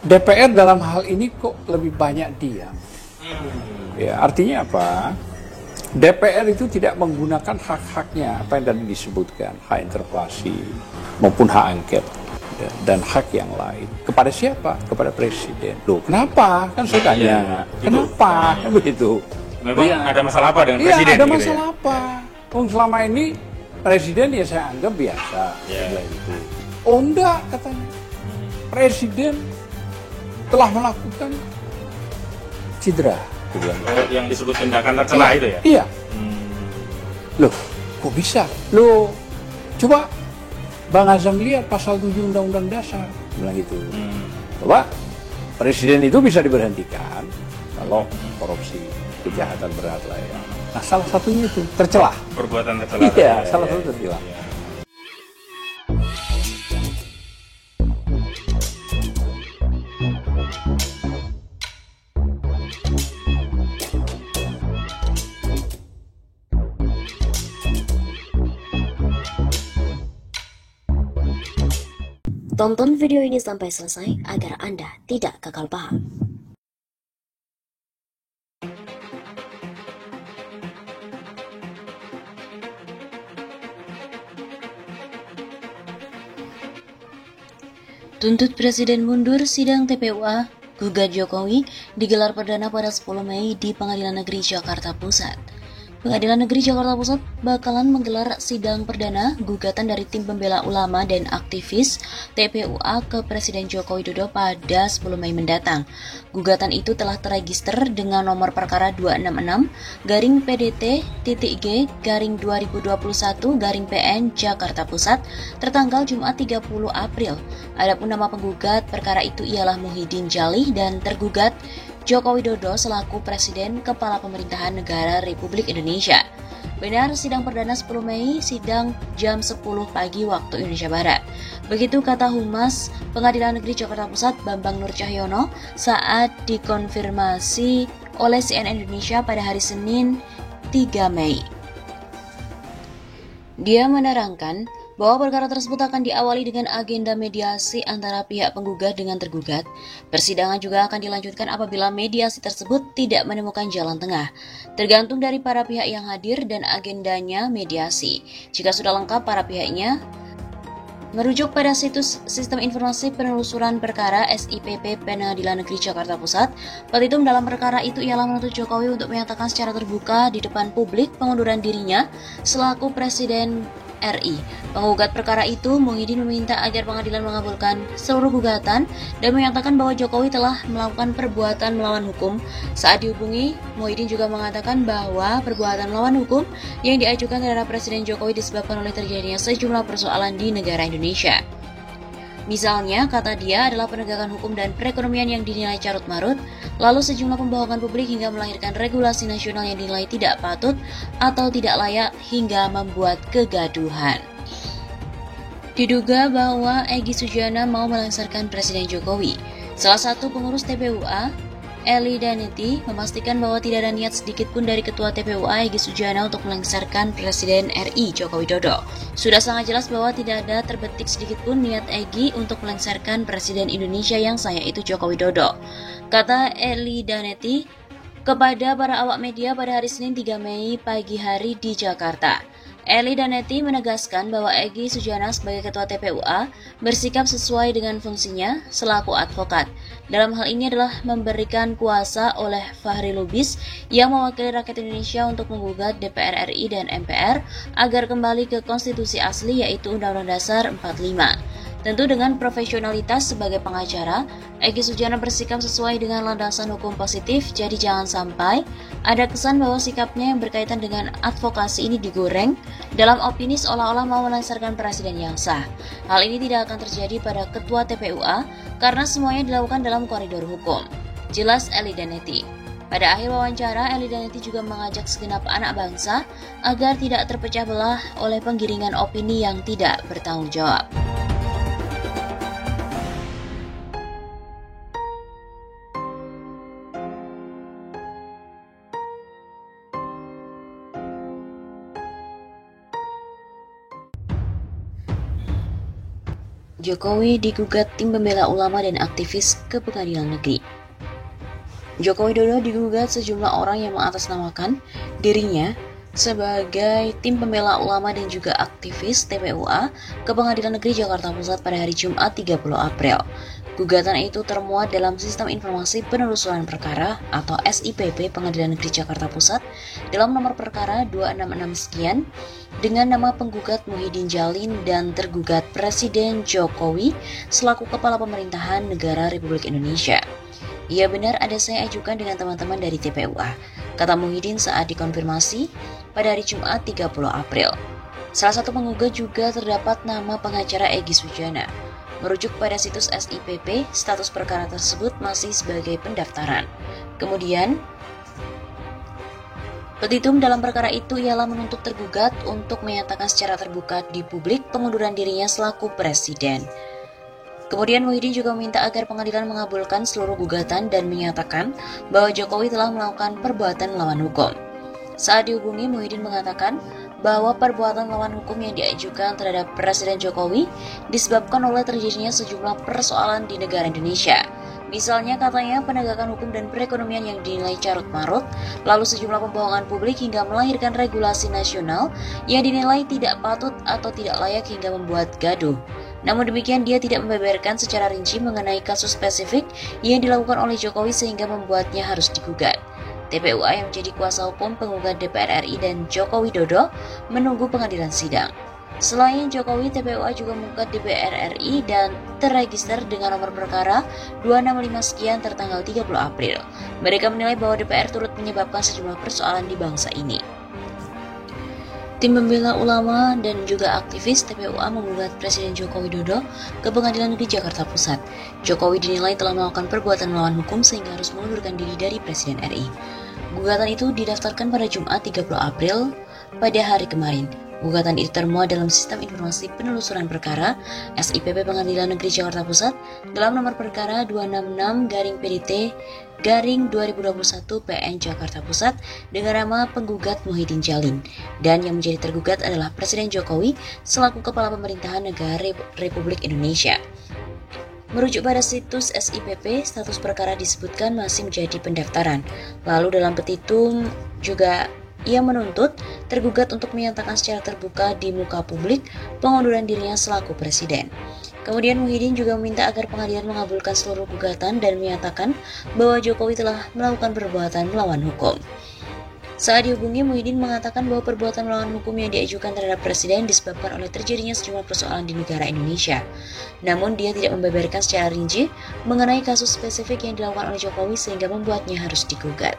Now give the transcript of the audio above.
DPR dalam hal ini kok lebih banyak diam. Ya, artinya apa? DPR itu tidak menggunakan hak-haknya, apa yang tadi disebutkan, hak interpelasi maupun hak angket dan hak yang lain. Kepada siapa? Kepada presiden. Loh, kenapa? Kan saya tanya. Kenapa? Kan begitu. Memang ada masalah apa dengan presiden? Iya, ada masalah apa? Selama ini presiden ya saya anggap biasa. Gitu. Oh enggak, katanya. Presiden telah melakukan cedera. Yang disebut tindakan tercela itu ya? Iya. Loh, kok bisa? Loh, coba Bang Azam lihat pasal 7 Undang-Undang Dasar. Bilang gitu. Coba, presiden itu bisa diberhentikan kalau korupsi, kejahatan berat lah ya. Nah, salah satunya itu tercela. Perbuatan tercela. Iya, salah satu tercela. Tonton video ini sampai selesai agar Anda tidak gagal paham. Tuntut Presiden mundur sidang TPUA, gugat Jokowi digelar perdana pada 10 Mei di Pengadilan Negeri Jakarta Pusat. Pengadilan Negeri Jakarta Pusat bakalan menggelar sidang perdana gugatan dari tim pembela ulama dan aktivis TPUA ke Presiden Joko Widodo pada 10 Mei mendatang. Gugatan itu telah terregister dengan nomor perkara 266-PDT-G-2021-PN Jakarta Pusat tertanggal Jumat 30 April. Adapun nama penggugat perkara itu ialah Muhyiddin Jalih dan tergugat Joko Widodo selaku Presiden Kepala Pemerintahan Negara Republik Indonesia. Benar, sidang perdana 10 Mei, sidang jam 10 pagi waktu Indonesia Barat. Begitu kata Humas Pengadilan Negeri Jakarta Pusat Bambang Nur Cahyono saat dikonfirmasi oleh CNN Indonesia pada hari Senin 3 Mei. Dia menerangkan bahwa perkara tersebut akan diawali dengan agenda mediasi antara pihak penggugat dengan tergugat. Persidangan juga akan dilanjutkan apabila mediasi tersebut tidak menemukan jalan tengah, tergantung dari para pihak yang hadir dan agendanya mediasi. Jika sudah lengkap para pihaknya, merujuk pada situs Sistem Informasi Penelusuran Perkara SIPP Pengadilan Negeri Jakarta Pusat, petitum dalam perkara itu ialah menuntut Jokowi untuk menyatakan secara terbuka di depan publik pengunduran dirinya selaku Presiden RI. Penggugat perkara itu, Muhyiddin, meminta agar pengadilan mengabulkan seluruh gugatan dan menyatakan bahwa Jokowi telah melakukan perbuatan melawan hukum. Saat dihubungi, Muhyiddin juga mengatakan bahwa perbuatan melawan hukum yang diajukan terhadap Presiden Jokowi disebabkan oleh terjadinya sejumlah persoalan di negara Indonesia. Misalnya, kata dia, adalah penegakan hukum dan perekonomian yang dinilai carut-marut, lalu sejumlah pembohongan publik hingga melahirkan regulasi nasional yang dinilai tidak patut atau tidak layak hingga membuat kegaduhan. Diduga bahwa Egy Sujana mau melengsarkan Presiden Jokowi. Salah satu pengurus TPUA, Eli Daneti, memastikan bahwa tidak ada niat sedikit pun dari Ketua TPUA Egy Sujana untuk melengsarkan Presiden RI Joko Widodo. Sudah sangat jelas bahwa tidak ada terbetik sedikit pun niat Egy untuk melengsarkan Presiden Indonesia yang saya itu Joko Widodo, kata Eli Daneti kepada para awak media pada hari Senin 3 Mei pagi hari di Jakarta. Eli Daneti menegaskan bahwa Egy Sujana sebagai Ketua TPUA bersikap sesuai dengan fungsinya selaku advokat. Dalam hal ini adalah memberikan kuasa oleh Fahri Lubis yang mewakili rakyat Indonesia untuk menggugat DPR RI dan MPR agar kembali ke konstitusi asli yaitu Undang-Undang Dasar 45. Tentu dengan profesionalitas sebagai pengacara, Egy Sujana bersikap sesuai dengan landasan hukum positif, jadi jangan sampai ada kesan bahwa sikapnya yang berkaitan dengan advokasi ini digoreng dalam opini seolah-olah mau melengsarkan presiden yang sah. Hal ini tidak akan terjadi pada Ketua TPUA karena semuanya dilakukan dalam koridor hukum. Jelas Eli Daneti. Pada akhir wawancara, Eli Daneti juga mengajak segenap anak bangsa agar tidak terpecah belah oleh penggiringan opini yang tidak bertanggung jawab. Jokowi digugat tim pembela ulama dan aktivis ke pengadilan negeri. Joko Widodo digugat sejumlah orang yang mengatasnamakan dirinya sebagai tim pembela ulama dan juga aktivis TPUA ke Pengadilan Negeri Jakarta Pusat pada hari Jumat 30 April. Gugatan itu termuat dalam Sistem Informasi Penelusuran Perkara atau SIPP Pengadilan Negeri Jakarta Pusat dalam nomor perkara 266 sekian dengan nama penggugat Muhyiddin Jalin dan tergugat Presiden Jokowi selaku Kepala Pemerintahan Negara Republik Indonesia. Iya benar ada saya ajukan dengan teman-teman dari TPUA, kata Muhyiddin saat dikonfirmasi pada hari Jumat 30 April. Salah satu penggugat juga terdapat nama pengacara Egy Sujana. Merujuk pada situs SIPP, status perkara tersebut masih sebagai pendaftaran. Kemudian, petitum dalam perkara itu ialah menuntut tergugat untuk menyatakan secara terbuka di publik pengunduran dirinya selaku presiden. Kemudian Muhyiddin juga meminta agar pengadilan mengabulkan seluruh gugatan dan menyatakan bahwa Jokowi telah melakukan perbuatan melawan hukum. Saat dihubungi, Muhyiddin mengatakan bahwa perbuatan melawan hukum yang diajukan terhadap Presiden Jokowi disebabkan oleh terjadinya sejumlah persoalan di negara Indonesia. Misalnya katanya penegakan hukum dan perekonomian yang dinilai carut-marut, lalu sejumlah pembohongan publik hingga melahirkan regulasi nasional yang dinilai tidak patut atau tidak layak hingga membuat gaduh. Namun demikian dia tidak membeberkan secara rinci mengenai kasus spesifik yang dilakukan oleh Jokowi sehingga membuatnya harus digugat. TPUA yang menjadi kuasa hukum penggugat DPR RI dan Joko Widodo menunggu pengadilan sidang. Selain Jokowi, TPUA juga menggugat DPR RI dan terregister dengan nomor perkara 265 sekian tertanggal 30 April. Mereka menilai bahwa DPR turut menyebabkan sejumlah persoalan di bangsa ini. Tim pembela ulama dan juga aktivis TPUA menggugat Presiden Joko Widodo ke Pengadilan Negeri Jakarta Pusat. Jokowi dinilai telah melakukan perbuatan melawan hukum sehingga harus mengundurkan diri dari Presiden RI. Gugatan itu didaftarkan pada Jumat 30 April pada hari kemarin. Gugatan itu termuat dalam Sistem Informasi Penelusuran Perkara SIPP Pengadilan Negeri Jakarta Pusat dalam nomor perkara 266-PDT-2021 PN Jakarta Pusat dengan nama penggugat Muhyiddin Jalin, dan yang menjadi tergugat adalah Presiden Jokowi selaku Kepala Pemerintahan Negara Republik Indonesia. Merujuk pada situs SIPP, status perkara disebutkan masih menjadi pendaftaran. Lalu dalam petitum juga ia menuntut tergugat untuk menyatakan secara terbuka di muka publik pengunduran dirinya selaku presiden. Kemudian Muhyiddin juga meminta agar pengadilan mengabulkan seluruh gugatan dan menyatakan bahwa Jokowi telah melakukan perbuatan melawan hukum. Saat dihubungi, Muhyiddin mengatakan bahwa perbuatan melawan hukum yang diajukan terhadap presiden disebabkan oleh terjadinya sejumlah persoalan di negara Indonesia. Namun dia tidak membeberkan secara rinci mengenai kasus spesifik yang dilakukan oleh Jokowi sehingga membuatnya harus digugat.